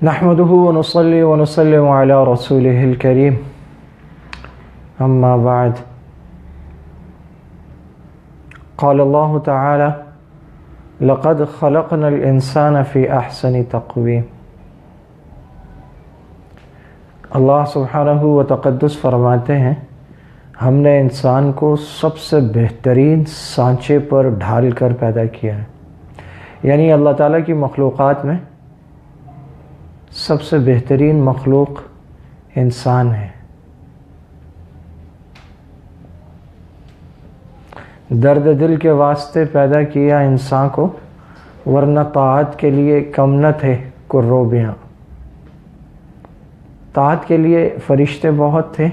نحمده ونصلي ونسلم على رسوله الكريم أما بعد قال الله تعالى لقد خلقنا الإنسان في أحسن تقويم. اللہ سبحانہ و تقدس فرماتے ہیں ہم نے انسان کو سب سے بہترین سانچے پر ڈھال کر پیدا کیا ہے، یعنی اللہ تعالیٰ کی مخلوقات میں سب سے بہترین مخلوق انسان ہے۔ درد دل کے واسطے پیدا کیا انسان کو، ورنہ طاعت کے لیے کم نہ تھے کروبیاں۔ طاعت کے لیے فرشتے بہت تھے،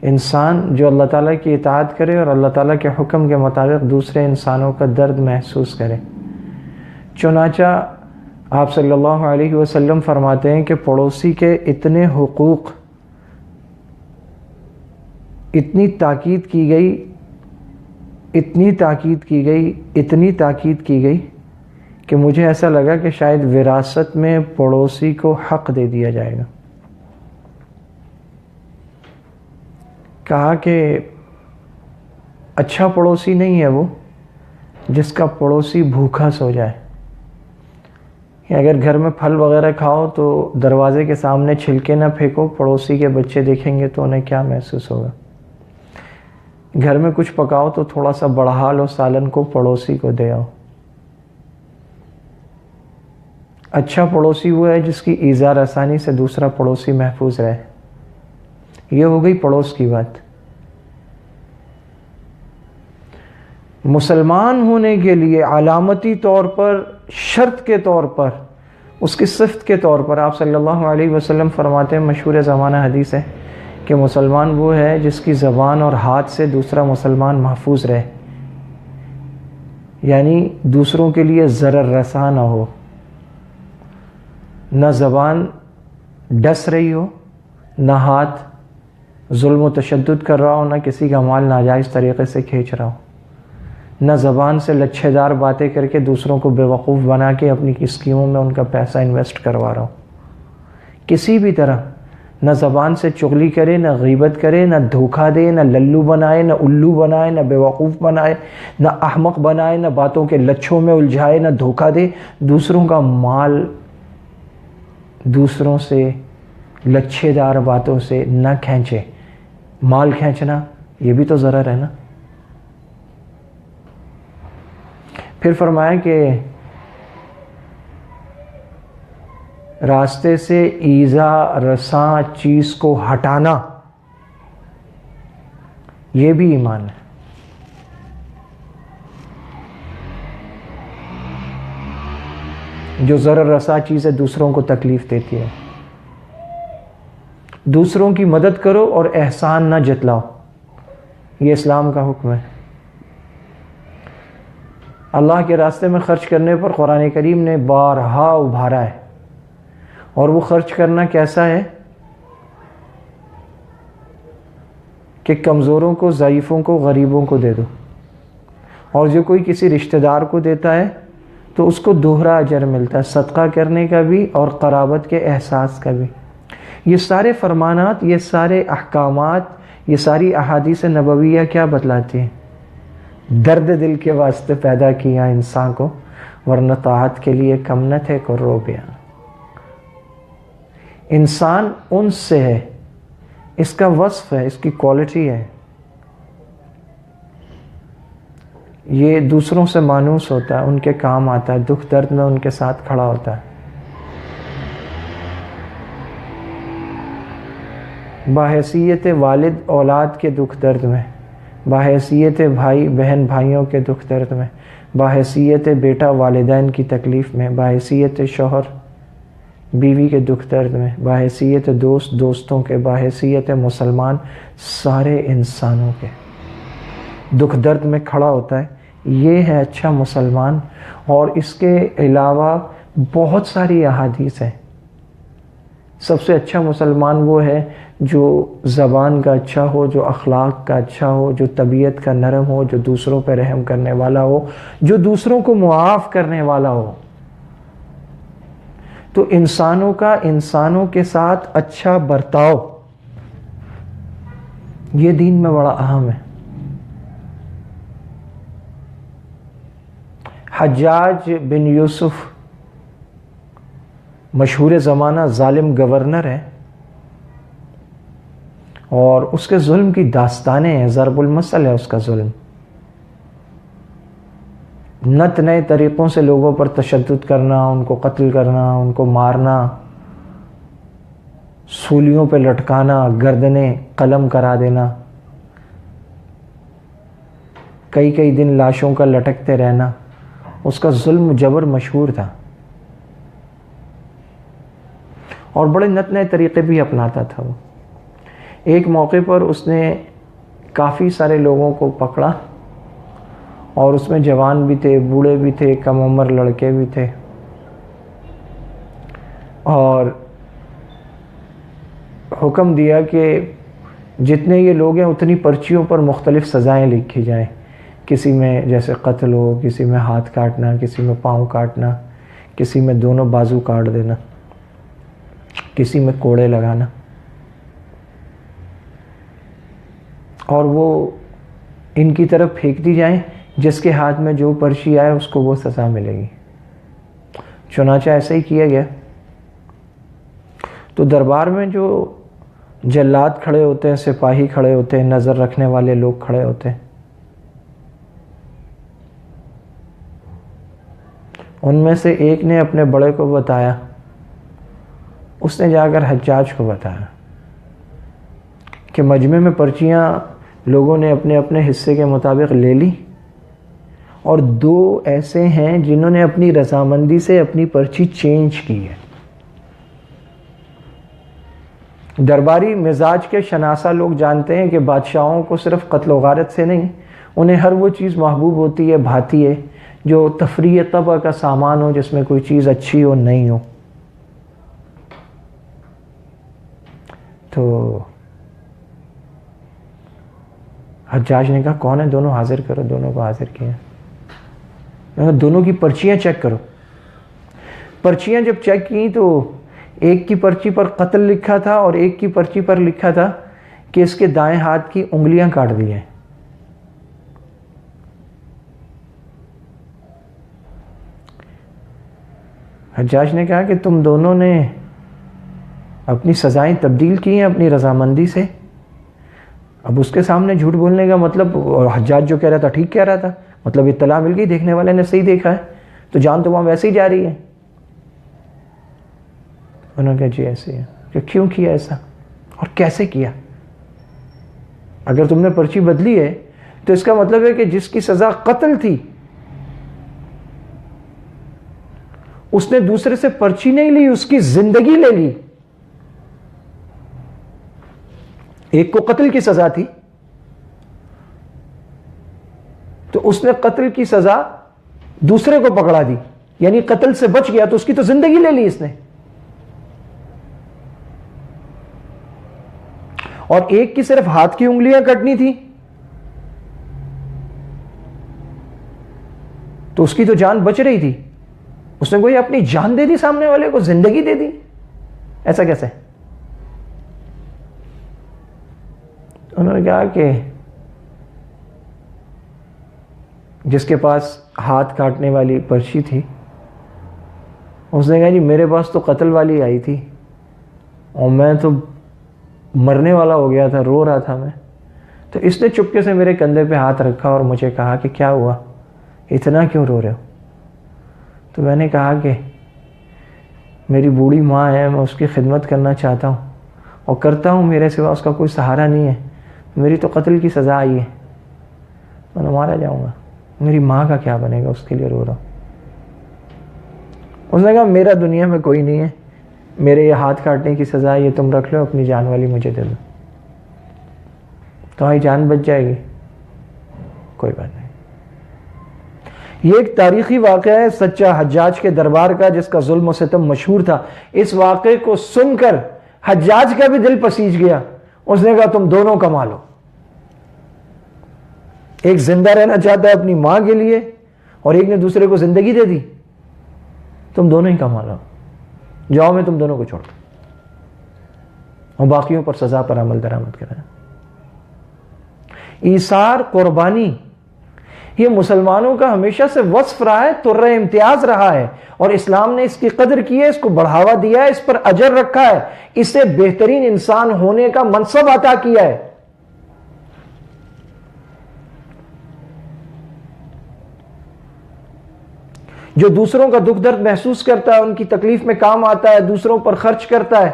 انسان جو اللہ تعالیٰ کی اطاعت کرے اور اللہ تعالیٰ کے حکم کے مطابق دوسرے انسانوں کا درد محسوس کرے۔ چنانچہ آپ صلی اللہ علیہ وسلم فرماتے ہیں کہ پڑوسی کے اتنے حقوق، اتنی تاکید کی گئی کہ مجھے ایسا لگا کہ شاید وراثت میں پڑوسی کو حق دے دیا جائے گا۔ کہا کہ اچھا پڑوسی نہیں ہے وہ جس کا پڑوسی بھوکا سو جائے۔ اگر گھر میں پھل وغیرہ کھاؤ تو دروازے کے سامنے چھلکے نہ پھینکو، پڑوسی کے بچے دیکھیں گے تو انہیں کیا محسوس ہوگا۔ گھر میں کچھ پکاؤ تو تھوڑا سا بڑھا لو سالن کو، پڑوسی کو دے آؤ۔ اچھا پڑوسی وہ ہے جس کی ایذا رسانی سے دوسرا پڑوسی محفوظ رہے۔ یہ ہو گئی پڑوس کی بات۔ مسلمان ہونے کے لیے علامتی طور پر، شرط کے طور پر، اس کی صفت کے طور پر آپ صلی اللہ علیہ وسلم فرماتے ہیں، مشہور زمانہ حدیث ہے کہ مسلمان وہ ہے جس کی زبان اور ہاتھ سے دوسرا مسلمان محفوظ رہے، یعنی دوسروں کے لیے ضرر رساں نہ ہو، نہ زبان ڈس رہی ہو، نہ ہاتھ ظلم و تشدد کر رہا ہو، نہ کسی کا مال ناجائز طریقے سے کھینچ رہا ہو، نہ زبان سے لچھے دار باتیں کر کے دوسروں کو بیوقوف بنا کے اپنی اسکیموں میں ان کا پیسہ انویسٹ کروا رہا ہو۔ کسی بھی طرح نہ زبان سے چغلی کرے، نہ غیبت کرے، نہ دھوکہ دے، نہ للو بنائے، نہ الو بنائے، نہ بیوقوف بنائے، نہ احمق بنائے، نہ باتوں کے لچھوں میں الجھائے، نہ دھوکہ دے، دوسروں کا مال دوسروں سے لچھے دار باتوں سے نہ کھینچے۔ مال کھینچنا یہ بھی تو ضرر ہے نا۔ پھر فرمایا کہ راستے سے ایذا رساں چیز کو ہٹانا یہ بھی ایمان ہے۔ جو ضرر رساں چیزیں دوسروں کو تکلیف دیتی ہے، دوسروں کی مدد کرو اور احسان نہ جتلاؤ، یہ اسلام کا حکم ہے۔ اللہ کے راستے میں خرچ کرنے پر قرآن کریم نے بارہا ابھارا ہے، اور وہ خرچ کرنا کیسا ہے کہ کمزوروں کو، ضعیفوں کو، غریبوں کو دے دو، اور جو کوئی کسی رشتہ دار کو دیتا ہے تو اس کو دوہرا اجر ملتا ہے، صدقہ کرنے کا بھی اور قرابت کے احساس کا بھی۔ یہ سارے فرمانات، یہ سارے احکامات، یہ ساری احادیث نبویہ کیا بتلاتی ہیں؟ درد دل کے واسطے پیدا کیا انسان کو، ورنہ طاعت کے لیے کم نہ تھے کروبیاں۔ انسان ان سے ہے، اس کا وصف ہے، اس کی کوالٹی ہے، یہ دوسروں سے مانوس ہوتا ہے، ان کے کام آتا ہے، دکھ درد میں ان کے ساتھ کھڑا ہوتا ہے۔ بحیثیت والد اولاد کے دکھ درد میں، بحیثیت بھائی بہن بھائیوں کے دکھ درد میں، بحیثیت بیٹا والدین کی تکلیف میں، بحیثیت شوہر بیوی کے دکھ درد میں، بحیثیت دوست دوستوں کے، بحیثیت مسلمان سارے انسانوں کے دکھ درد میں کھڑا ہوتا ہے۔ یہ ہے اچھا مسلمان۔ اور اس کے علاوہ بہت ساری احادیث ہیں۔ سب سے اچھا مسلمان وہ ہے جو زبان کا اچھا ہو، جو اخلاق کا اچھا ہو، جو طبیعت کا نرم ہو، جو دوسروں پہ رحم کرنے والا ہو، جو دوسروں کو معاف کرنے والا ہو۔ تو انسانوں کا انسانوں کے ساتھ اچھا برتاؤ یہ دین میں بڑا اہم ہے. حجاج بن یوسف مشہور زمانہ ظالم گورنر ہے اور اس کے ظلم کی داستانیں ہیں. ضرب المثل ہے اس کا ظلم. نت نئے طریقوں سے لوگوں پر تشدد کرنا، ان کو قتل کرنا، ان کو مارنا، سولیوں پہ لٹکانا، گردنیں قلم کرا دینا، کئی کئی دن لاشوں کا لٹکتے رہنا. اس کا ظلم جبر مشہور تھا اور بڑے نت نئے طریقے بھی اپناتا تھا وہ. ایک موقع پر اس نے کافی سارے لوگوں کو پکڑا اور اس میں جوان بھی تھے، بوڑھے بھی تھے، کم عمر لڑکے بھی تھے، اور حکم دیا کہ جتنے یہ لوگ ہیں اتنی پرچیوں پر مختلف سزائیں لکھی جائیں. کسی میں جیسے قتل ہو، کسی میں ہاتھ کاٹنا، کسی میں پاؤں کاٹنا، کسی میں دونوں بازو کاٹ دینا، کسی میں کوڑے لگانا. اور وہ ان کی طرف پھینک دی جائیں، جس کے ہاتھ میں جو پرچی آئے اس کو وہ سزا ملے گی. چنانچہ ایسا ہی کیا گیا. تو دربار میں جو جلاد کھڑے ہوتے ہیں، سپاہی کھڑے ہوتے ہیں، نظر رکھنے والے لوگ کھڑے ہوتے ہیں، ان میں سے ایک نے اپنے بڑے کو بتایا. اس نے جا کر حجاج کو بتایا کہ مجمع میں پرچیاں لوگوں نے اپنے اپنے حصے کے مطابق لے لی اور دو ایسے ہیں جنہوں نے اپنی رضامندی سے اپنی پرچی چینج کی ہے. درباری مزاج کے شناسہ لوگ جانتے ہیں کہ بادشاہوں کو صرف قتل و غارت سے نہیں، انہیں ہر وہ چیز محبوب ہوتی ہے، بھاتی ہے، جو تفریح طبع کا سامان ہو، جس میں کوئی چیز اچھی ہو نہیں ہو. تو حجاج نے کہا کون ہے؟ دونوں حاضر کرو. دونوں کو حاضر کیا. دونوں کی پرچیاں چیک کرو. پرچیاں جب چیک کی تو ایک کی پرچی پر قتل لکھا تھا اور ایک کی پرچی پر لکھا تھا کہ اس کے دائیں ہاتھ کی انگلیاں کاٹ دی ہیں. حجاج نے کہا کہ تم دونوں نے اپنی سزائیں تبدیل کی ہیں اپنی رضامندی سے. اب اس کے سامنے جھوٹ بولنے کا مطلب، اور حجاج جو کہہ رہا تھا ٹھیک کہہ رہا تھا، مطلب اطلاع مل گئی، دیکھنے والے نے صحیح دیکھا ہے، تو جان تو وہاں ویسے ہی جا رہی ہے. انہوں نے کہا جی ایسے ہے. کہ کیوں کیا ایسا اور کیسے کیا؟ اگر تم نے پرچی بدلی ہے تو اس کا مطلب ہے کہ جس کی سزا قتل تھی اس نے دوسرے سے پرچی نہیں لی، اس کی زندگی لے لی. ایک کو قتل کی سزا تھی تو اس نے قتل کی سزا دوسرے کو پکڑا دی، یعنی قتل سے بچ گیا تو اس کی تو زندگی لے لی اس نے. اور ایک کی صرف ہاتھ کی انگلیاں کٹنی تھی تو اس کی تو جان بچ رہی تھی، اس نے کوئی اپنی جان دے دی، سامنے والے کو زندگی دے دی. ایسا کیسے؟ انہوں نے کہا کہ جس کے پاس ہاتھ کاٹنے والی پرچی تھی اس نے کہا جی میرے پاس تو قتل والی آئی تھی اور میں تو مرنے والا ہو گیا تھا، رو رہا تھا میں. تو اس نے چپکے سے میرے کندھے پہ ہاتھ رکھا اور مجھے کہا کہ کیا ہوا، اتنا کیوں رو رہے ہو؟ تو میں نے کہا کہ میری بوڑھی ماں ہے، میں اس کی خدمت کرنا چاہتا ہوں اور کرتا ہوں، میرے سوا اس کا کوئی سہارا نہیں ہے. میری تو قتل کی سزا آئی ہے، میں مارا جاؤں گا، میری ماں کا کیا بنے گا، اس کے لیے رو رہا ہوں. اس نے کہا میرا دنیا میں کوئی نہیں ہے، میرے یہ ہاتھ کاٹنے کی سزا یہ تم رکھ لو، اپنی جان والی مجھے دے دو. تمہاری جان بچ جائے گی، کوئی بات نہیں. یہ ایک تاریخی واقعہ ہے سچا حجاج کے دربار کا، جس کا ظلم و ستم مشہور تھا. اس واقعے کو سن کر حجاج کا بھی دل پسیج گیا. اس نے کہا تم دونوں کما لو. ایک زندہ رہنا چاہتا ہے اپنی ماں کے لیے اور ایک نے دوسرے کو زندگی دے دی، تم دونوں ہی کما لو. جاؤ میں تم دونوں کو چھوڑتا ہوں اور باقیوں پر سزا پر عمل درآمد کرنا. ایثار، قربانی، یہ مسلمانوں کا ہمیشہ سے وصف رہا ہے، طرح امتیاز رہا ہے، اور اسلام نے اس کی قدر کی ہے، اس کو بڑھاوا دیا ہے، اس پر اجر رکھا ہے، اسے بہترین انسان ہونے کا منصب عطا کیا ہے. جو دوسروں کا دکھ درد محسوس کرتا ہے، ان کی تکلیف میں کام آتا ہے، دوسروں پر خرچ کرتا ہے،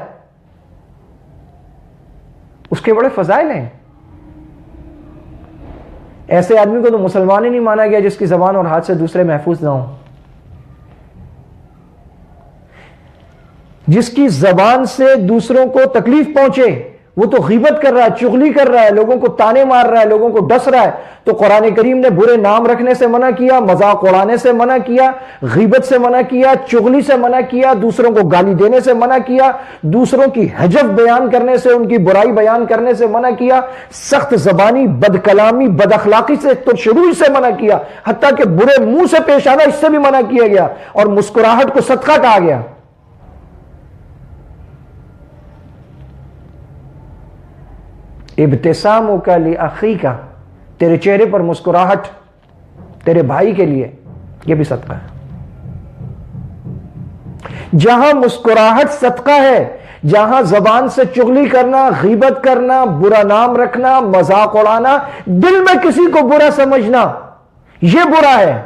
اس کے بڑے فضائل ہیں. ایسے آدمی کو تو مسلمان ہی نہیں مانا گیا جس کی زبان اور ہاتھ سے دوسرے محفوظ نہ ہوں. جس کی زبان سے دوسروں کو تکلیف پہنچے، وہ تو غیبت کر رہا ہے، چغلی کر رہا ہے، لوگوں کو تانے مار رہا ہے، لوگوں کو ڈس رہا ہے. تو قرآن کریم نے برے نام رکھنے سے منع کیا، مذاق اڑانے سے منع کیا، غیبت سے منع کیا، چغلی سے منع کیا، دوسروں کو گالی دینے سے منع کیا، دوسروں کی حجب بیان کرنے سے، ان کی برائی بیان کرنے سے منع کیا، سخت زبانی، بد کلامی، بد اخلاقی سے تو شروع سے منع کیا، حتیٰ کہ برے منہ سے پیش آنا اس سے بھی منع کیا گیا، اور مسکراہٹ کو صدقہ کہا گیا. ابتسامک لأخیک، تیرے چہرے پر مسکراہٹ تیرے بھائی کے لیے، یہ بھی صدقہ ہے. جہاں مسکراہٹ صدقہ ہے، جہاں زبان سے چغلی کرنا، غیبت کرنا، برا نام رکھنا، مذاق اڑانا، دل میں کسی کو برا سمجھنا، یہ برا ہے.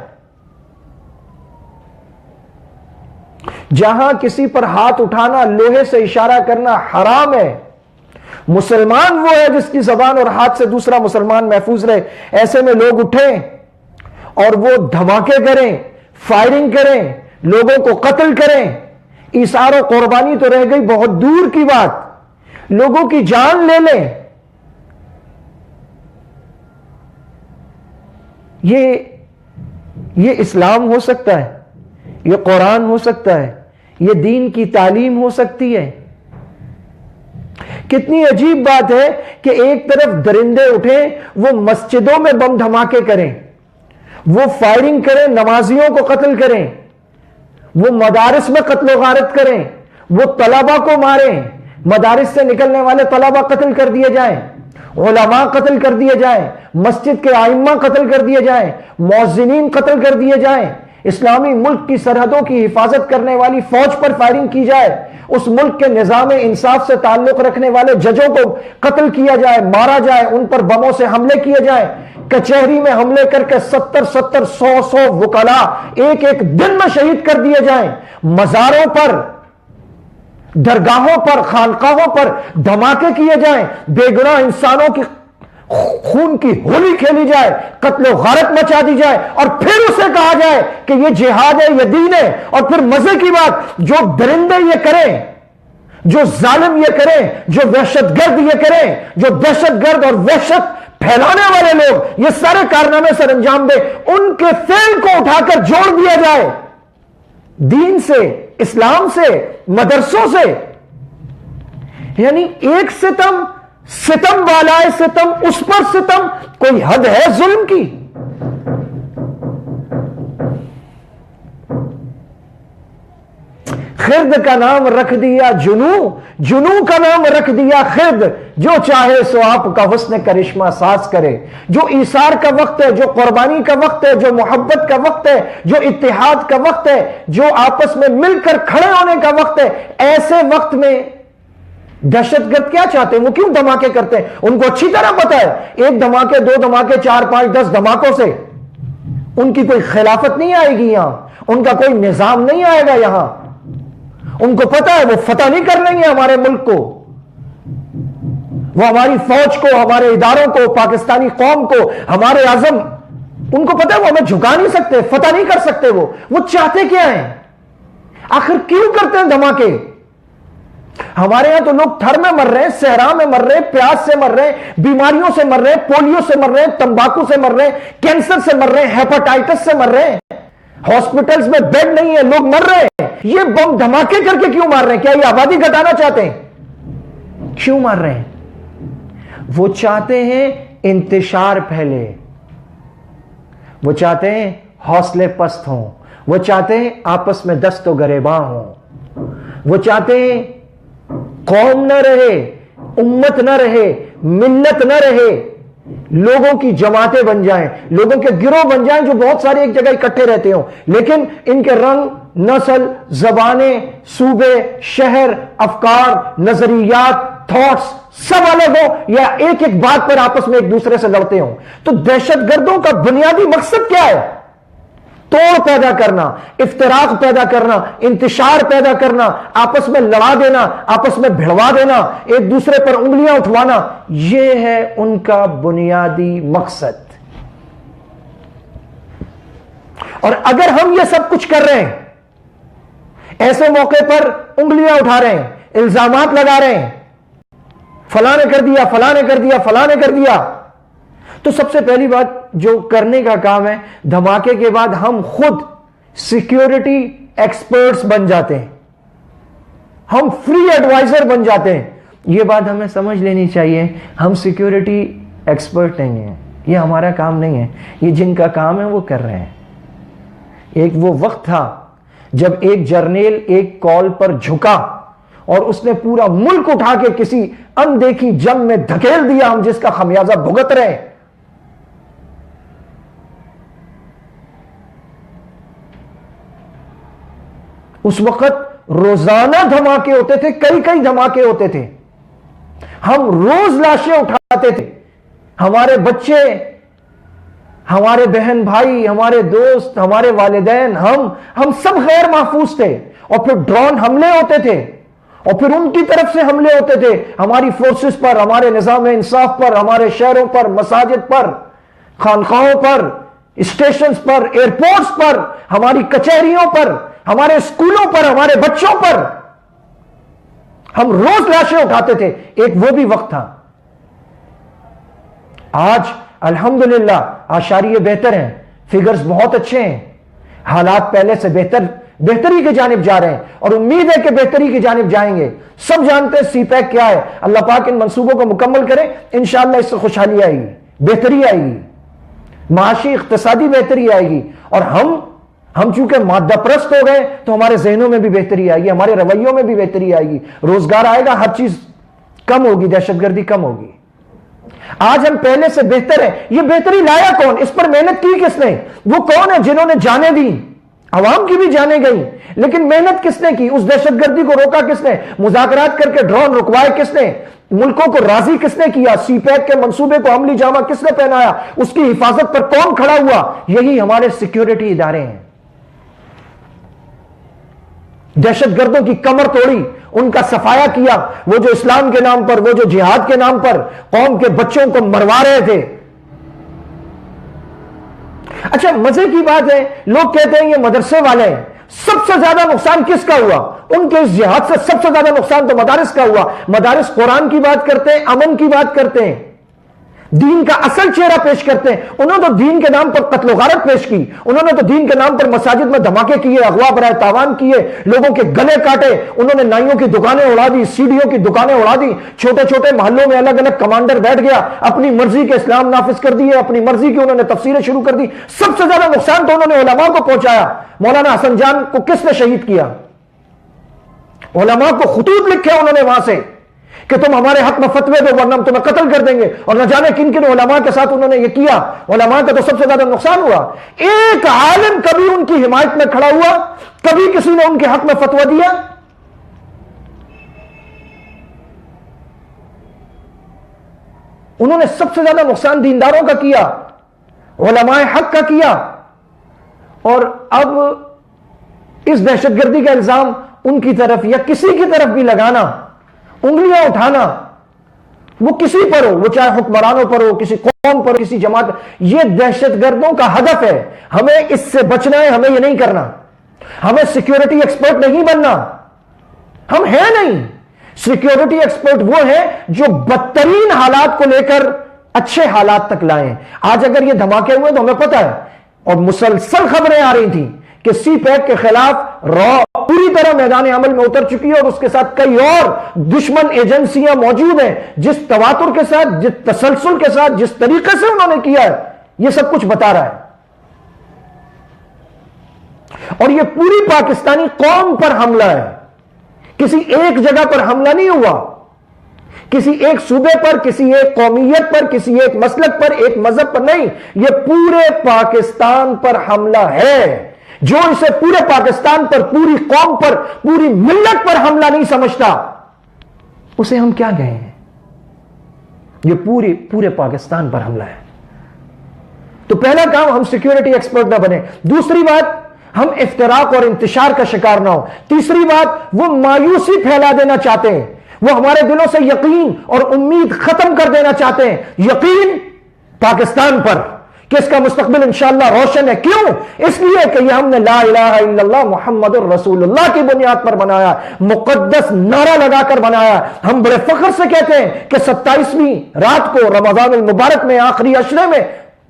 جہاں کسی پر ہاتھ اٹھانا، لوہے سے اشارہ کرنا حرام ہے. مسلمان وہ ہے جس کی زبان اور ہاتھ سے دوسرا مسلمان محفوظ رہے. ایسے میں لوگ اٹھیں اور وہ دھماکے کریں، فائرنگ کریں، لوگوں کو قتل کریں، ایثار و قربانی تو رہ گئی بہت دور کی بات، لوگوں کی جان لے لیں. یہ اسلام ہو سکتا ہے، یہ قرآن ہو سکتا ہے، یہ دین کی تعلیم ہو سکتی ہے. کتنی عجیب بات ہے کہ ایک طرف درندے اٹھیں، وہ مسجدوں میں بم دھماکے کریں، وہ فائرنگ کریں، نمازیوں کو قتل کریں، وہ مدارس میں قتل و غارت کریں، وہ طلبہ کو ماریں، مدارس سے نکلنے والے طلبہ قتل کر دیے جائیں، علماء قتل کر دیے جائیں، مسجد کے ائمہ قتل کر دیے جائیں، مؤذنین قتل کر دیے جائیں، اسلامی ملک کی سرحدوں کی حفاظت کرنے والی فوج پر فائرنگ کی جائے، اس ملک کے نظام انصاف سے تعلق رکھنے والے ججوں کو قتل کیا جائے، مارا جائے، ان پر بموں سے حملے کیے جائیں، کچہری میں حملے کر کے 70 100 وکلاء ایک ایک دن میں شہید کر دیے جائیں، مزاروں پر، درگاہوں پر، خانقاہوں پر دھماکے کیے جائیں، بے گناہ انسانوں کی خون کی ہولی کھیلی جائے، قتل و غارت مچا دی جائے، اور پھر اسے کہا جائے کہ یہ جہاد ہے، یہ دین ہے. اور پھر مزے کی بات، جو درندے یہ کریں، جو ظالم یہ کریں، جو وحشت گرد یہ کریں، جو دہشت گرد اور وحشت پھیلانے والے لوگ یہ سارے کارنامے سر انجام دے، ان کے فعل کو اٹھا کر جوڑ دیا جائے دین سے، اسلام سے، مدرسوں سے. یعنی ایک ستم والا ہے، ستم اس پر ستم، کوئی حد ہے ظلم کی؟ خرد کا نام رکھ دیا جنو کا نام رکھ دیا خرد، جو چاہے سو آپ کا حسن کرشمہ ساز کرے. جو ایثار کا وقت ہے، جو قربانی کا وقت ہے، جو محبت کا وقت ہے، جو اتحاد کا وقت ہے، جو آپس میں مل کر کھڑے ہونے کا وقت ہے، ایسے وقت میں دہشت گرد کیا چاہتے ہیں؟ وہ کیوں دھماکے کرتے ہیں؟ ان کو اچھی طرح پتا ہے ایک دھماکے، دو دھماکے، 4 5 10 دھماکوں سے ان کی کوئی خلافت نہیں آئے گی، یہاں ان کا کوئی نظام نہیں آئے گا. یہاں ان کو پتا ہے وہ فتح نہیں کر لیں گے ہمارے ملک کو، وہ ہماری فوج کو، ہمارے اداروں کو، پاکستانی قوم کو، ہمارے عزم، ان کو پتا ہے وہ ہمیں جھکا نہیں سکتے، فتح نہیں کر سکتے. وہ چاہتے کیا ہیں؟ آخر کیوں کرتے ہیں دھماکے؟ ہمارے ہاں تو لوگ تھر میں مر رہے ہیں، صحرا میں مر رہے ہیں، پیاس سے مر رہے ہیں، بیماریوں سے مر رہے ہیں، پولیو سے مر رہے ہیں، تمباکو سے مر رہے ہیں، کینسر سے مر رہے ہیں، ہیپاٹائٹس سے مر رہے ہیں، ہاسپٹلز میں بیڈ نہیں ہے، لوگ مر رہے ہیں. یہ بم دھماکے کر کے کیوں مار رہے ہیں؟ کیا یہ آبادی گھٹانا چاہتے ہیں؟ کیوں مار رہے ہیں؟ وہ چاہتے ہیں انتشار پھیلے، وہ چاہتے ہیں حوصلے پست ہوں، وہ چاہتے ہیں آپس میں دست و گریباں ہوں. وہ چاہتے ہیں قوم نہ رہے، امت نہ رہے، ملت نہ رہے، لوگوں کی جماعتیں بن جائیں، لوگوں کے گروہ بن جائیں جو بہت سارے ایک جگہ اکٹھے رہتے ہوں، لیکن ان کے رنگ، نسل، زبانیں، صوبے، شہر، افکار، نظریات، تھاٹس سب الگ ہو، یا ایک ایک بات پر آپس میں ایک دوسرے سے لڑتے ہوں۔ تو دہشت گردوں کا بنیادی مقصد کیا ہے؟ توڑ پیدا کرنا، افتراق پیدا کرنا، انتشار پیدا کرنا، آپس میں لڑا دینا، آپس میں بھڑوا دینا، ایک دوسرے پر انگلیاں اٹھوانا، یہ ہے ان کا بنیادی مقصد۔ اور اگر ہم یہ سب کچھ کر رہے ہیں، ایسے موقع پر انگلیاں اٹھا رہے ہیں، الزامات لگا رہے ہیں، فلاں نے کر دیا، فلاں نے کر دیا، فلاں نے کر دیا، تو سب سے پہلی بات جو کرنے کا کام ہے، دھماکے کے بعد ہم خود سیکیورٹی ایکسپرٹس بن جاتے ہیں، ہم فری ایڈوائزر بن جاتے ہیں۔ یہ بات ہمیں سمجھ لینی چاہیے، ہم سیکیورٹی ایکسپرٹ نہیں ہیں، یہ ہمارا کام نہیں ہے، یہ جن کا کام ہے وہ کر رہے ہیں۔ ایک وہ وقت تھا جب ایک جرنیل ایک کال پر جھکا اور اس نے پورا ملک اٹھا کے کسی اندیکھی جنگ میں دھکیل دیا، ہم جس کا خمیازہ بھگت رہے ہیں۔ اس وقت روزانہ دھماکے ہوتے تھے، کئی دھماکے ہوتے تھے، ہم روز لاشیں اٹھاتے تھے، ہمارے بچے، ہمارے بہن بھائی، ہمارے دوست، ہمارے والدین، ہم سب غیر محفوظ تھے، اور پھر ڈرون حملے ہوتے تھے، اور پھر ان کی طرف سے حملے ہوتے تھے ہماری فورسز پر، ہمارے نظام انصاف پر، ہمارے شہروں پر، مساجد پر، خانقاہوں پر، اسٹیشنز پر، ایئرپورٹس پر، ہماری کچہریوں پر، ہمارے اسکولوں پر، ہمارے بچوں پر، ہم روز لاشیں اٹھاتے تھے۔ ایک وہ بھی وقت تھا۔ آج الحمدللہ آشاریہ بہتر ہیں، فگرز بہت اچھے ہیں، حالات پہلے سے بہتری کی جانب جا رہے ہیں، اور امید ہے کہ بہتری کی جانب جائیں گے۔ سب جانتے ہیں سی پیک کیا ہے، اللہ پاک ان منصوبوں کو مکمل کرے، انشاءاللہ اس سے خوشحالی آئے گی، بہتری آئے گی، معاشی اقتصادی بہتری آئے گی، اور ہم چونکہ مادہ پرست ہو گئے تو ہمارے ذہنوں میں بھی بہتری آئے گی، ہمارے رویوں میں بھی بہتری آئے گی، روزگار آئے گا، ہر چیز کم ہوگی، دہشت گردی کم ہوگی۔ آج ہم پہلے سے بہتر ہیں۔ یہ بہتری لایا کون؟ اس پر محنت کی کس نے؟ وہ کون ہے جنہوں نے جانیں دی؟ عوام کی بھی جانیں گئی، لیکن محنت کس نے کی؟ اس دہشت گردی کو روکا کس نے؟ مذاکرات کر کے ڈرون رکوائے کس نے؟ ملکوں کو راضی کس نے کیا؟ سی پیک کے منصوبے کو عملی جامہ کس نے پہنایا؟ اس کی حفاظت پر کون کھڑا ہوا؟ یہی ہمارے سیکیورٹی ادارے ہیں۔ دہشت گردوں کی کمر توڑی، ان کا صفایا کیا، وہ جو اسلام کے نام پر، وہ جو جہاد کے نام پر قوم کے بچوں کو مروا رہے تھے۔ اچھا مزے کی بات ہے، لوگ کہتے ہیں یہ مدرسے والے ہیں، سب سے زیادہ نقصان کس کا ہوا؟ ان کے اس جہاد سے سب سے زیادہ نقصان تو مدارس کا ہوا۔ مدارس قرآن کی بات کرتے ہیں، امن کی بات کرتے ہیں، دین کا اصل چہرہ پیش کرتے ہیں۔ انہوں نے تو دین کے نام پر قتل و غارت پیش کی، انہوں نے تو دین کے نام پر مساجد میں دھماکے کیے، اغوا برائے تاوان کیے، لوگوں کے گلے کاٹے، انہوں نے نائیوں کی دکانیں اڑا دی، سیڑھیوں کی دکانیں اڑا دی، چھوٹے چھوٹے محلوں میں الگ الگ کمانڈر بیٹھ گیا، اپنی مرضی کے اسلام نافذ کر دیے، اپنی مرضی کی انہوں نے تفسیریں شروع کر دی۔ سب سے زیادہ نقصان تو انہوں نے علماء کو پہنچایا۔ مولانا حسن جان کو کس نے شہید کیا؟ علماء کو خطوط لکھے انہوں نے وہاں سے کہ تم ہمارے حق میں فتوے دو ورنہ ہم تمہیں قتل کر دیں گے، اور نہ جانے کن کن علماء کے ساتھ انہوں نے یہ کیا۔ علماء کا تو سب سے زیادہ نقصان ہوا۔ ایک عالم کبھی ان کی حمایت میں کھڑا ہوا؟ کبھی کسی نے ان کے حق میں فتویٰ دیا؟ انہوں نے سب سے زیادہ نقصان دینداروں کا کیا، علماء حق کا کیا، اور اب اس دہشت گردی کا الزام ان کی طرف یا کسی کی طرف بھی لگانا، انگلیاں اٹھانا، وہ کسی پر ہو، وہ چاہے حکمرانوں پر ہو، کسی قوم پر، کسی جماعت، یہ دہشت گردوں کا ہدف ہے۔ ہمیں اس سے بچنا ہے، ہمیں یہ نہیں کرنا، ہمیں سیکیورٹی ایکسپرٹ نہیں بننا، ہم ہیں نہیں۔ سیکیورٹی ایکسپرٹ وہ ہیں جو بدترین حالات کو لے کر اچھے حالات تک لائیں۔ آج اگر یہ دھماکے ہوئے تو ہمیں پتہ ہے، اور مسلسل خبریں آ رہی تھیں کہ سی پیک کے خلاف را پوری طرح میدان عمل میں اتر چکی ہے، اور اس کے ساتھ کئی اور دشمن ایجنسیاں موجود ہیں۔ جس تواتر کے ساتھ، جس تسلسل کے ساتھ، جس طریقے سے انہوں نے کیا ہے، یہ سب کچھ بتا رہا ہے، اور یہ پوری پاکستانی قوم پر حملہ ہے۔ کسی ایک جگہ پر حملہ نہیں ہوا، کسی ایک صوبے پر، کسی ایک قومیت پر، کسی ایک مسلک پر، ایک مذہب پر نہیں، یہ پورے پاکستان پر حملہ ہے۔ جو اسے پورے پاکستان پر، پوری قوم پر، پوری ملت پر حملہ نہیں سمجھتا، اسے ہم کیا کہیں ہیں؟ یہ پورے پاکستان پر حملہ ہے۔ تو پہلا کام، ہم سیکیورٹی ایکسپرٹ نہ بنے۔ دوسری بات، ہم افتراق اور انتشار کا شکار نہ ہو۔ تیسری بات، وہ مایوسی پھیلا دینا چاہتے ہیں، وہ ہمارے دلوں سے یقین اور امید ختم کر دینا چاہتے ہیں، یقین پاکستان پر کہ اس کا مستقبل انشاءاللہ روشن ہے۔ کیوں؟ اس لیے کہ یہ ہم نے لا الہ الا اللہ محمد الرسول اللہ کی بنیاد پر بنایا، مقدس نعرہ لگا کر بنایا۔ ہم بڑے فخر سے کہتے ہیں کہ 27ویں رات کو رمضان المبارک میں، آخری عشرے میں،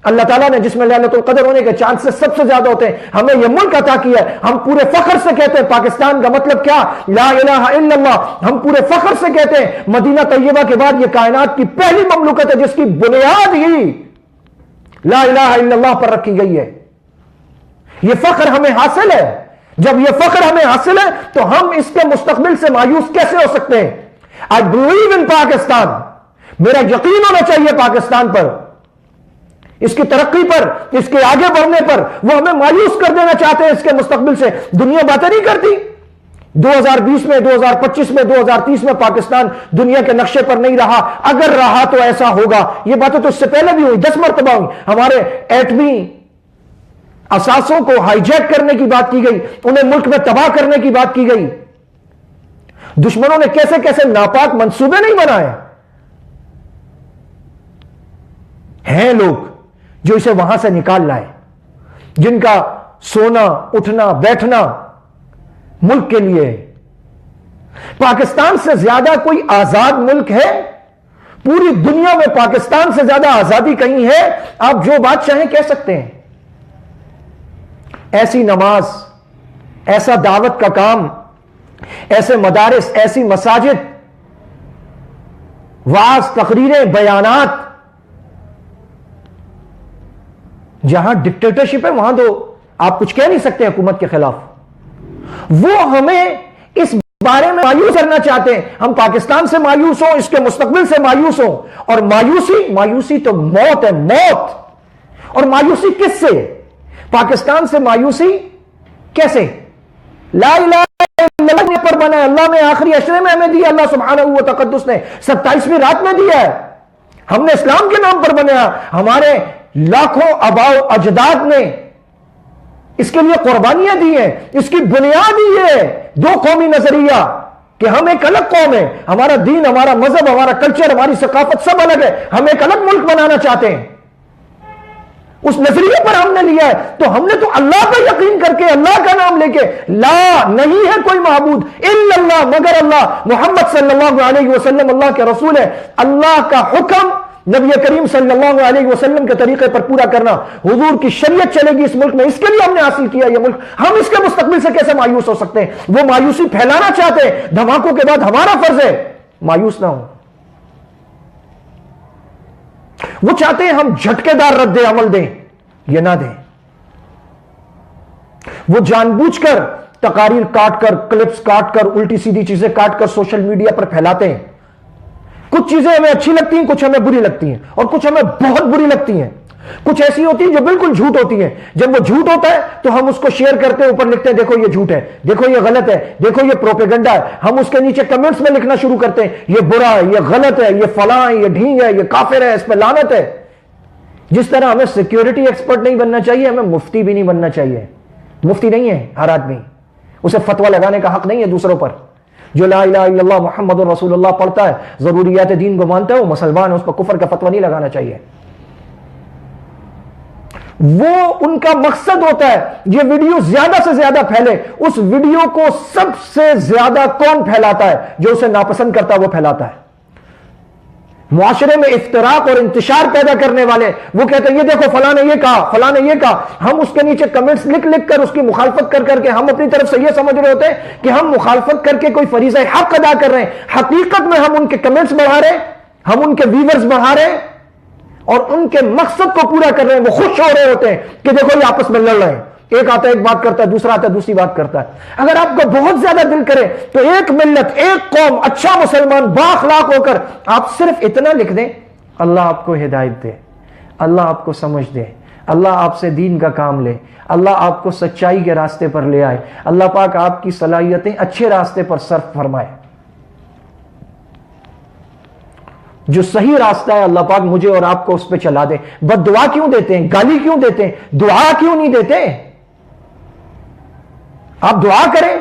اللہ تعالیٰ نے جس میں لیلۃ القدر ہونے کے چانسز سب سے زیادہ ہوتے ہیں، ہمیں یہ ملک عطا کیا ہے۔ ہم پورے فخر سے کہتے ہیں پاکستان کا مطلب کیا؟ لا الہ الا اللہ۔ ہم پورے فخر سے کہتے ہیں مدینہ طیبہ کے بعد یہ کائنات کی پہلی مملکت ہے جس کی بنیاد ہی لا الہ الا اللہ پر رکھی گئی ہے۔ یہ فخر ہمیں حاصل ہے۔ جب یہ فخر ہمیں حاصل ہے تو ہم اس کے مستقبل سے مایوس کیسے ہو سکتے ہیں؟ I believe in پاکستان، میرا یقین ہونا چاہیے پاکستان پر، اس کی ترقی پر، اس کے آگے بڑھنے پر۔ وہ ہمیں مایوس کر دینا چاہتے ہیں اس کے مستقبل سے۔ دنیا باتیں نہیں کرتی 2020 میں، 2025 میں، 2030 میں پاکستان دنیا کے نقشے پر نہیں رہا، اگر رہا تو ایسا ہوگا۔ یہ باتیں تو اس سے پہلے بھی ہوئی، 10 مرتبہ ہوئی۔ ہمارے ایٹمی اثاثوں کو ہائی جیک کرنے کی بات کی گئی، انہیں ملک میں تباہ کرنے کی بات کی گئی۔ دشمنوں نے کیسے کیسے ناپاک منصوبے نہیں بنائے ہیں لوگ جو اسے وہاں سے نکال لائے، جن کا سونا اٹھنا بیٹھنا ملک کے لیے۔ پاکستان سے زیادہ کوئی آزاد ملک ہے؟ پوری دنیا میں پاکستان سے زیادہ آزادی کہیں ہے؟ آپ جو بات چاہیں کہہ سکتے ہیں۔ ایسی نماز، ایسا دعوت کا کام، ایسے مدارس، ایسی مساجد، وعظ، تقریریں، بیانات، جہاں ڈکٹیٹرشپ ہے وہاں تو آپ کچھ کہہ نہیں سکتے حکومت کے خلاف۔ وہ ہمیں اس بارے میں مایوس کرنا چاہتے ہیں، ہم پاکستان سے مایوس ہوں، اس کے مستقبل سے مایوس ہوں۔ اور مایوسی تو موت ہے، موت۔ اور مایوسی کس سے؟ پاکستان سے مایوسی کیسے؟ لا الہ الا اللہ پر بنا ہے، اللہ نے آخری عشرے میں ہمیں دیا، اللہ سبحانہ و تقدس نے 27ویں رات میں دیا ہے، ہم نے اسلام کے نام پر بنایا۔ ہمارے لاکھوں آباء و اجداد نے اس کے لیے قربانیاں دی ہیں، اس کی بنیاد ہی ہے دو قومی نظریہ کہ ہم ایک الگ قوم ہے، ہمارا دین، ہمارا مذہب، ہمارا کلچر، ہماری ثقافت سب الگ ہے، ہم ایک الگ ملک بنانا چاہتے ہیں۔ اس نظریے پر ہم نے لیا ہے، تو ہم نے تو اللہ پر یقین کر کے، اللہ کا نام لے کے، لا نہیں ہے کوئی معبود الا اللہ مگر اللہ، محمد صلی اللہ علیہ وسلم اللہ کے رسول ہے۔ اللہ کا حکم نبی کریم صلی اللہ علیہ وسلم کے طریقے پر پورا کرنا، حضور کی شریعت چلے گی اس ملک میں، اس کے لیے ہم نے حاصل کیا یہ ملک۔ ہم اس کے مستقبل سے کیسے مایوس ہو سکتے ہیں؟ وہ مایوسی پھیلانا چاہتے ہیں، دھماکوں کے بعد ہمارا فرض ہے مایوس نہ ہو۔ وہ چاہتے ہیں ہم جھٹکے دار رد عمل دیں، یہ نہ دیں۔ وہ جان بوجھ کر تقاریر کاٹ کر، کلپس کاٹ کر، الٹی سیدھی چیزیں کاٹ کر سوشل میڈیا پر پھیلاتے ہیں۔ کچھ چیزیں ہمیں اچھی لگتی ہیں، کچھ ہمیں بری لگتی ہیں، اور کچھ ہمیں بہت بری لگتی ہیں۔ کچھ ایسی ہوتی ہیں جو بالکل جھوٹ ہوتی ہیں، جب وہ جھوٹ ہوتا ہے تو ہم اس کو شیئر کرتے ہیں، اوپر لکھتے ہیں دیکھو یہ جھوٹ ہے، دیکھو یہ غلط ہے، دیکھو یہ پروپیگنڈا ہے۔ ہم اس کے نیچے کمنٹس میں لکھنا شروع کرتے ہیں یہ برا ہے، یہ غلط ہے، یہ فلاں ہے، یہ ڈھینگ ہے، یہ کافر ہے، اس پہ لعنت ہے۔ جس طرح ہمیں سیکیورٹی ایکسپرٹ نہیں بننا چاہیے، ہمیں مفتی بھی نہیں بننا چاہیے۔ مفتی نہیں ہے ہر آدمی، اسے فتویٰ لگانے کا حق نہیں ہے دوسروں پر۔ جو لا الہ الا اللہ محمد رسول اللہ پڑھتا ہے، ضروریات دین کو مانتا ہے، وہ مسلمان ہے، اس پر کفر کا فتویٰ نہیں لگانا چاہیے۔ وہ ان کا مقصد ہوتا ہے یہ ویڈیو زیادہ سے زیادہ پھیلے۔ اس ویڈیو کو سب سے زیادہ کون پھیلاتا ہے؟ جو اسے ناپسند کرتا ہے وہ پھیلاتا ہے۔ معاشرے میں افتراق اور انتشار پیدا کرنے والے وہ کہتے ہیں یہ دیکھو فلاں نے یہ کہا، فلاں نے یہ کہا۔ ہم اس کے نیچے کمنٹس لکھ لکھ کر اس کی مخالفت کر کر کے ہم اپنی طرف سے یہ سمجھ رہے ہوتے ہیں کہ ہم مخالفت کر کے کوئی فریضہ حق ادا کر رہے ہیں۔ حقیقت میں ہم ان کے کمنٹس بڑھا رہے ہیں، ہم ان کے ویورز بڑھا رہے ہیں اور ان کے مقصد کو پورا کر رہے ہیں۔ وہ خوش ہو رہے ہوتے ہیں کہ دیکھو یہ آپس میں لڑ رہے ہیں، ایک آتا ہے ایک بات کرتا ہے، دوسرا آتا ہے دوسری بات کرتا ہے. اگر آپ کو بہت زیادہ دل کرے تو ایک ملت، ایک قوم، اچھا مسلمان با اخلاق ہو کر آپ صرف اتنا لکھ دیں، اللہ آپ کو ہدایت دے، اللہ آپ کو سمجھ دے، اللہ آپ سے دین کا کام لے، اللہ آپ کو سچائی کے راستے پر لے آئے، اللہ پاک آپ کی صلاحیتیں اچھے راستے پر صرف فرمائے. جو صحیح راستہ ہے اللہ پاک مجھے اور آپ کو اس پہ چلا دے. بد دعا کیوں دیتے ہیں؟ گالی کیوں دیتے ہیں؟ دعا کیوں نہیں دیتے؟ آپ دعا کریں.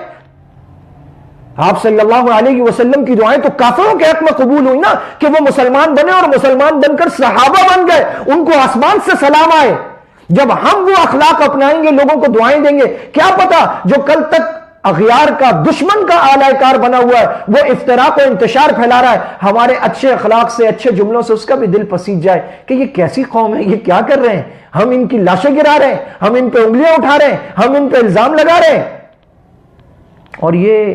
آپ صلی اللہ علیہ وسلم کی دعائیں تو کافروں کے حق میں قبول ہوئی نا، کہ وہ مسلمان بنے اور مسلمان بن کر صحابہ بن گئے، ان کو آسمان سے سلام آئے. جب ہم وہ اخلاق اپنائیں گے، لوگوں کو دعائیں دیں گے، کیا پتا جو کل تک اغیار کا، دشمن کا آلہ کار بنا ہوا ہے، وہ افتراق و انتشار پھیلا رہا ہے، ہمارے اچھے اخلاق سے، اچھے جملوں سے اس کا بھی دل پسیج جائے کہ یہ کیسی قوم ہے، یہ کیا کر رہے ہیں، ہم ان کی لاشیں گرا رہے ہیں، ہم ان پہ انگلیاں اٹھا رہے ہیں، ہم ان پہ الزام لگا رہے ہیں، اور یہ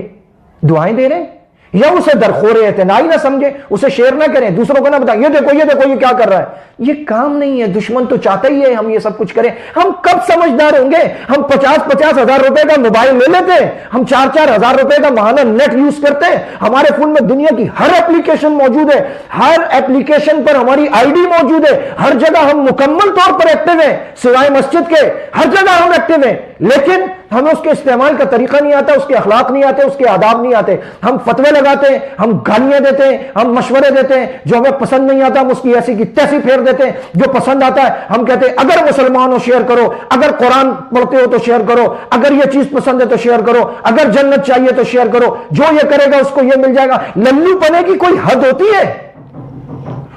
دعائیں دے رہے ہیں. یا اسے درخور اعتنائی نہ سمجھیں، اسے شیئر نہ کریں، دوسروں کو نہ بتائیں یہ دیکھو یہ کیا کر رہا ہے. یہ کام نہیں ہے. دشمن تو چاہتا ہی ہے ہم یہ سب کچھ کریں. ہم کب سمجھدار ہوں گے؟ ہم 50 ہزار روپے کا موبائل لے لیتے ہیں، ہم 4 ہزار روپے کا ماہانہ نیٹ یوز کرتے ہیں، ہمارے فون میں دنیا کی ہر اپلیکیشن موجود ہے، ہر اپلیکیشن پر ہماری آئی ڈی موجود ہے، ہر جگہ ہم مکمل طور پر ایکٹیو ہیں، سوائے مسجد کے ہر جگہ ہم ایکٹیو ہیں، لیکن ہمیں اس کے استعمال کا طریقہ نہیں آتا، اس کے اخلاق نہیں آتے، اس کے آداب نہیں آتے. ہم فتوے لگاتے ہیں، ہم گالیاں دیتے ہیں، ہم مشورے دیتے ہیں، جو ہمیں پسند نہیں آتا ہم اس کی ایسی کی تیسی پھیر دیتے ہیں، جو پسند آتا ہے ہم کہتے ہیں اگر مسلمان ہو شیئر کرو، اگر قرآن پڑھتے ہو تو شیئر کرو، اگر یہ چیز پسند ہے تو شیئر کرو، اگر جنت چاہیے تو شیئر کرو، جو یہ کرے گا اس کو یہ مل جائے گا. للو پنے کی کوئی حد ہوتی ہے؟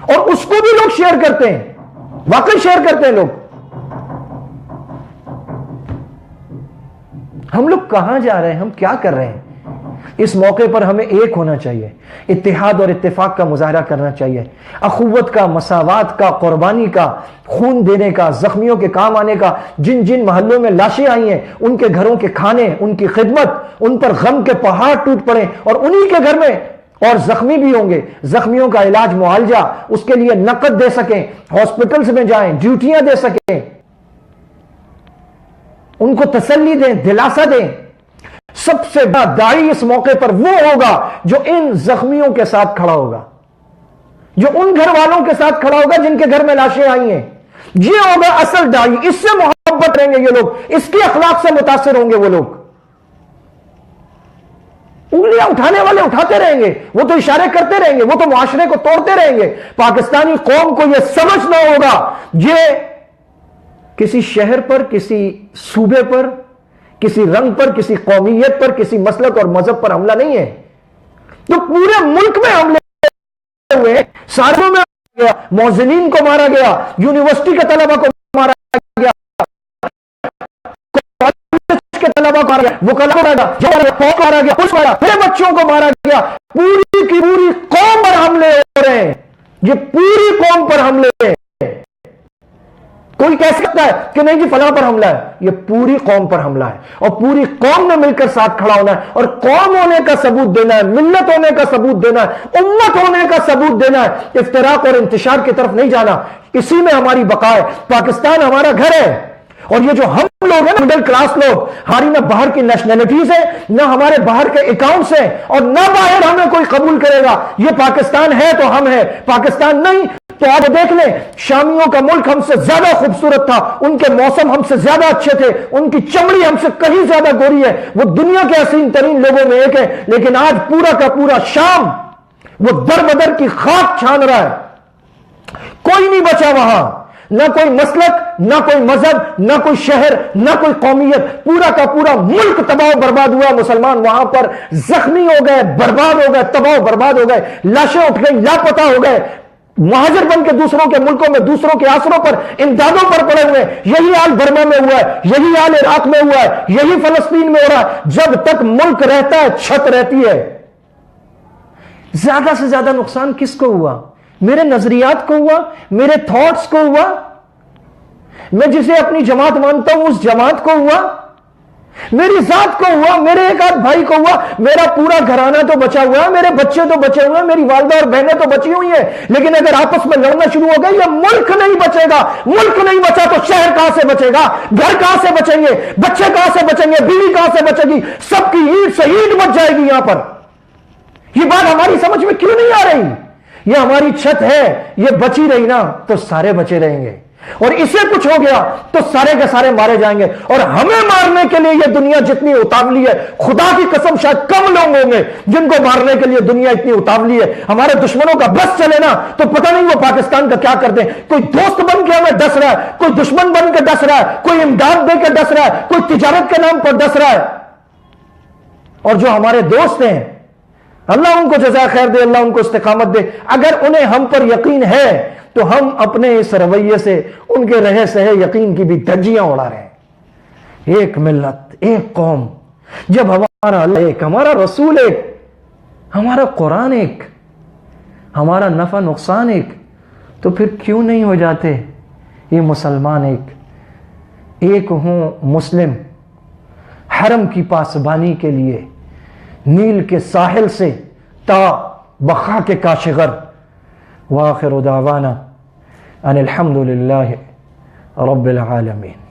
اور اس کو بھی لوگ شیئر کرتے ہیں، واقعی شیئر کرتے ہیں لوگ. ہم لوگ کہاں جا رہے ہیں؟ ہم کیا کر رہے ہیں؟ اس موقع پر ہمیں ایک ہونا چاہیے، اتحاد اور اتفاق کا مظاہرہ کرنا چاہیے، اخوت کا، مساوات کا، قربانی کا، خون دینے کا، زخمیوں کے کام آنے کا. جن جن محلوں میں لاشیں آئی ہیں ان کے گھروں کے کھانے، ان کی خدمت، ان پر غم کے پہاڑ ٹوٹ پڑے، اور انہی کے گھر میں اور زخمی بھی ہوں گے، زخمیوں کا علاج معالجہ اس کے لیے نقد دے سکیں، ہاسپٹلز میں جائیں، ڈیوٹیاں دے سکیں، ان کو تسلی دیں، دلاسا دیں. سب سے بڑا داعی اس موقع پر وہ ہوگا جو ان زخمیوں کے ساتھ کھڑا ہوگا، جو ان گھر والوں کے ساتھ کھڑا ہوگا جن کے گھر میں لاشیں آئی ہیں. یہ ہوگا اصل داعی. اس سے محبت رہیں گے یہ لوگ، اس کے اخلاق سے متاثر ہوں گے وہ لوگ. انگلیاں اٹھانے والے اٹھاتے رہیں گے، وہ تو اشارے کرتے رہیں گے، وہ تو معاشرے کو توڑتے رہیں گے. پاکستانی قوم کو یہ سمجھنا ہوگا یہ کسی شہر پر، کسی صوبے پر، کسی رنگ پر، کسی قومیت پر، کسی مسلک اور مذہب پر حملہ نہیں ہے. تو پورے ملک میں حملے ہوئے، ساروں میں گیا، موزنین کو مارا گیا، یونیورسٹی کے طلبہ کو مارا گیا، کالج کے طلبہ کو مارا گیا، وکلاء کو مارا گیا، پولیس مارا، پورے بچوں کو مارا گیا. پوری کی پوری قوم پر حملے ہو رہے ہیں. یہ پوری قوم پر حملے ہیں. کوئی کہہ سکتا ہے کہ نہیں جی فلاں پر حملہ ہے؟ یہ پوری قوم پر حملہ ہے، اور پوری قوم نے مل کر ساتھ کھڑا ہونا ہے، اور قوم ہونے کا ثبوت دینا ہے، ملت ہونے کا ثبوت دینا ہے، امت ہونے کا ثبوت دینا ہے. افتراق اور انتشار کی طرف نہیں جانا. اسی میں ہماری بقا ہے. پاکستان ہمارا گھر ہے، اور یہ جو ہم لوگ ہیں مڈل کلاس لوگ، ہماری نہ باہر کی نیشنلٹیز ہیں، نہ ہمارے باہر کے اکاؤنٹس ہیں، اور نہ باہر ہمیں کوئی قبول کرے گا. یہ پاکستان ہے تو ہم ہیں، پاکستان نہیں تو آپ دیکھ لیں. شامیوں کا ملک ہم سے زیادہ خوبصورت تھا، ان کے موسم ہم سے زیادہ اچھے تھے، ان کی چمڑی ہم سے کہیں زیادہ گوری ہے، وہ دنیا کے حسین ترین لوگوں میں ایک ہے. لیکن آج پورا کا پورا شام وہ در بدر کی خاک چھان رہا ہے. کوئی نہیں بچا وہاں، نہ کوئی مسلک، نہ کوئی مذہب، نہ کوئی شہر، نہ کوئی قومیت. پورا کا پورا ملک تباہ و برباد ہوا. مسلمان وہاں پر زخمی ہو گئے، برباد ہو گئے، تباہ و برباد ہو گئے، لاشیں اٹھ گئی، لاپتہ ہو گئے، مہاجر بن کے دوسروں کے ملکوں میں دوسروں کے آسروں پر، امدادوں پر پڑے ہوئے. یہی حال برما میں ہوا ہے، یہی حال عراق میں ہوا ہے، یہی فلسطین میں ہو رہا ہے. جب تک ملک رہتا ہے چھت رہتی ہے. زیادہ سے زیادہ نقصان کس کو ہوا؟ میرے نظریات کو ہوا، میرے تھاٹس کو ہوا، میں جسے اپنی جماعت مانتا ہوں اس جماعت کو ہوا. میری ذات کو ہوا، میرے ایک آدھ بھائی کو ہوا، میرا پورا گھرانہ تو بچا ہوا ہے، میرے بچے تو بچے ہوئے ہیں، میری والدہ اور بہنیں تو بچی ہوئی ہیں، لیکن اگر آپس میں لڑنا شروع ہو گئے یہ ملک نہیں بچے گا۔ ملک نہیں بچا تو شہر کہاں سے بچے گا؟ گھر کہاں سے بچیں گے؟ بچے کہاں سے بچیں گے؟ بیوی کہاں سے بچے گی؟ سب کی اینٹ سے اینٹ بچ جائے گی۔ یہاں پر یہ بات ہماری سمجھ میں کیوں نہیں آ رہی؟ یہ ہماری چھت ہے، یہ بچی رہی نا تو سارے بچے رہیں گے، اور اسے کچھ ہو گیا تو سارے کے سارے مارے جائیں گے۔ اور ہمیں مارنے کے لیے یہ دنیا جتنی اتاولی ہے، خدا کی قسم شاید کم لوگ ہوں گے جن کو مارنے کے لیے دنیا اتنی اتاولی ہے۔ ہمارے دشمنوں کا بس چلے نا تو پتہ نہیں وہ پاکستان کا کیا کرتے ہیں۔ کوئی دوست بن کے ہمیں ڈس رہا ہے، کوئی دشمن بن کے ڈس رہا ہے، کوئی امداد دے کے ڈس رہا ہے، کوئی تجارت کے نام پر ڈس رہا ہے۔ اور جو ہمارے دوست ہیں، اللہ ان کو جزائے خیر دے، اللہ ان کو استقامت دے، اگر انہیں ہم پر یقین ہے تو ہم اپنے اس رویے سے ان کے رہے سہے یقین کی بھی دھجیاں اڑا رہے ہیں۔ ایک ملت، ایک قوم، جب ہمارا اللہ ایک، ہمارا رسول ایک، ہمارا قرآن ایک، ہمارا نفع نقصان ایک، تو پھر کیوں نہیں ہو جاتے یہ مسلمان ایک ہوں مسلم حرم کی پاسبانی کے لیے نیل کے ساحل سے تا بخا کے کاشغر۔ وآخر دعوانا ان الحمد للہ رب العالمین۔